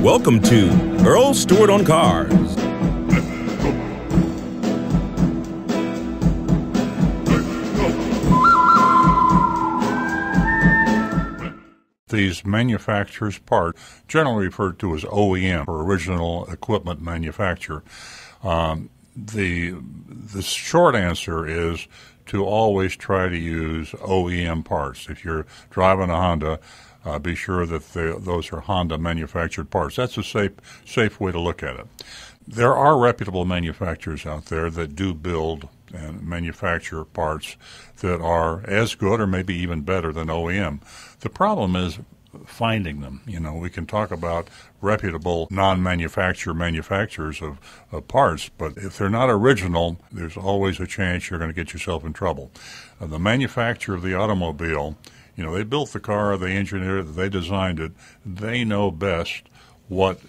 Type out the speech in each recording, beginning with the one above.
Welcome to Earl Stewart on Cars. These manufacturers' parts, generally referred to as OEM, or original equipment manufacturer. The short answer is to always try to use OEM parts. If you're driving a Honda, be sure that those are Honda manufactured parts. That's a safe way to look at it. There are reputable manufacturers out there that do build and manufacture parts that are as good or maybe even better than OEM. The problem is finding them. You know, we can talk about reputable manufacturers of parts, but if they're not original, there's always a chance you're going to get yourself in trouble. The manufacturer of the automobile, you know, they built the car, they engineered it, they designed it. They know best what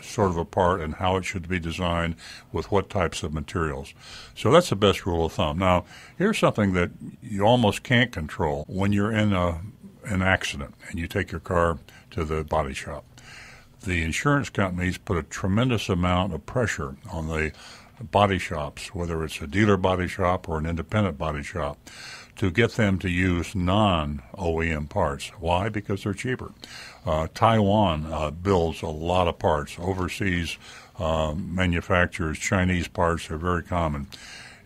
sort of a part and how it should be designed with what types of materials. So that's the best rule of thumb. Now, here's something that you almost can't control when you're in an accident and you take your car to the body shop. The insurance companies put a tremendous amount of pressure on the body shops, whether it's a dealer body shop or an independent body shop, to get them to use non-OEM parts. Why? Because they're cheaper. Taiwan builds a lot of parts. Overseas manufacturers, Chinese parts are very common.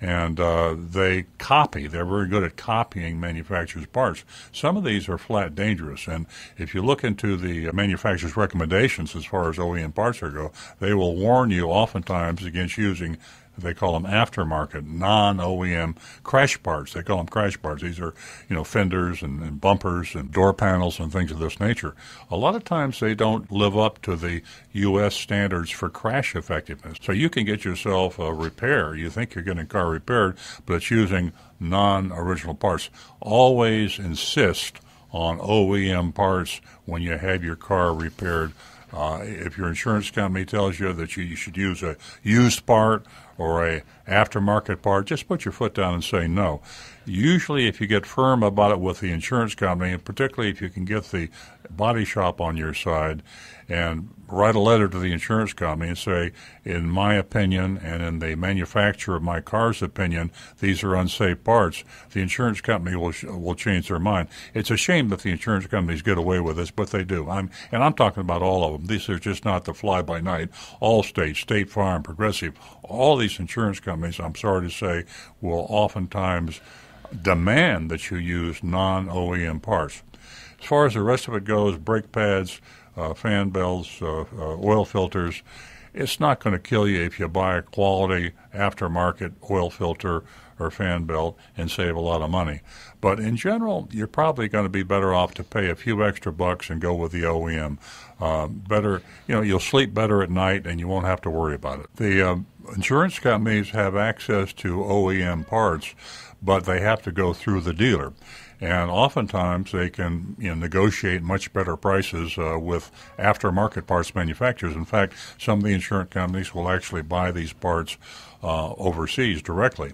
And they're very good at copying manufacturers' parts. Some of these are flat dangerous, and if you look into the manufacturer's recommendations as far as OEM parts go, they will warn you oftentimes against using, they call them aftermarket, non-OEM crash parts. They call them crash parts. These are, fenders and bumpers and door panels and things of this nature. A lot of times they don't live up to the U.S. standards for crash effectiveness. So you can get yourself a repair. You think you're getting a car repaired, but it's using non-original parts. Always insist on OEM parts when you have your car repaired. If your insurance company tells you that you should use a used part or a aftermarket part, just put your foot down and say no. Usually if you get firm about it with the insurance company, and particularly if you can get the body shop on your side and write a letter to the insurance company and say, in my opinion and in the manufacturer of my car's opinion, these are unsafe parts, the insurance company will change their mind. It's a shame that the insurance companies get away with this, but they do. I'm talking about all of them. These are just not the fly-by-night. Allstate, State Farm, Progressive, all these insurance companies, I'm sorry to say, will oftentimes demand that you use non-OEM parts. As far as the rest of it goes, brake pads, fan belts, oil filters, it's not going to kill you if you buy a quality aftermarket oil filter or fan belt and save a lot of money. But in general, you're probably going to be better off to pay a few extra bucks and go with the OEM. You'll sleep better at night and you won't have to worry about it. The insurance companies have access to OEM parts, but they have to go through the dealer. And oftentimes they can negotiate much better prices with aftermarket parts manufacturers. In fact, some of the insurance companies will actually buy these parts overseas directly.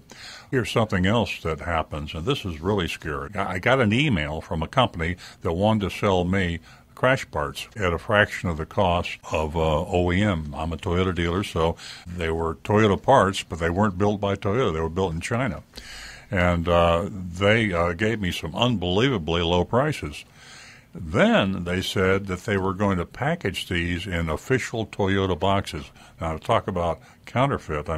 Here's something else that happens, and this is really scary. I got an email from a company that wanted to sell me crash parts at a fraction of the cost of OEM. I'm a Toyota dealer, so they were Toyota parts, but they weren't built by Toyota. They were built in China. And they gave me some unbelievably low prices. Then they said that they were going to package these in official Toyota boxes. Now, to talk about counterfeit,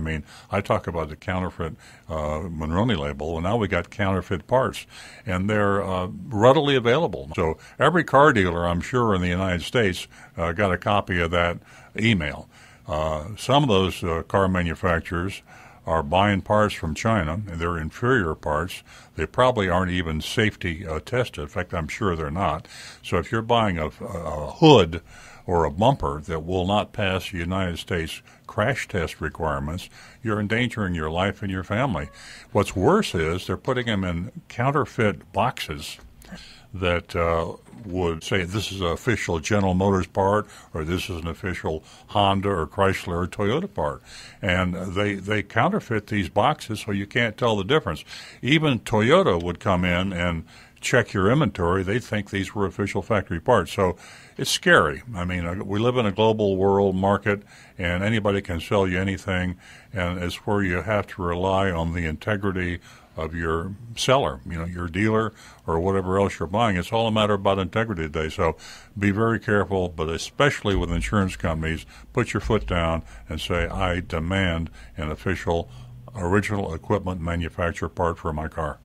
I talk about the counterfeit Monroney label, and now we got counterfeit parts, and they're readily available. So every car dealer, I'm sure, in the United States got a copy of that email. Some of those car manufacturers are buying parts from China, and they're inferior parts. They probably aren't even safety tested. In fact, I'm sure they're not. So if you're buying a hood or a bumper that will not pass the United States crash test requirements, you're endangering your life and your family. What's worse is they're putting them in counterfeit boxes that would say this is an official General Motors part or this is an official Honda or Chrysler or Toyota part. And they counterfeit these boxes so you can't tell the difference. Even Toyota would come in and check your inventory, they think these were official factory parts. So it's scary. I mean, we live in a global world market, and anybody can sell you anything, and it's where you have to rely on the integrity of your seller, your dealer or whatever else you're buying. It's all a matter about integrity today. So be very careful, but especially with insurance companies, put your foot down and say, I demand an official original equipment manufacturer part for my car.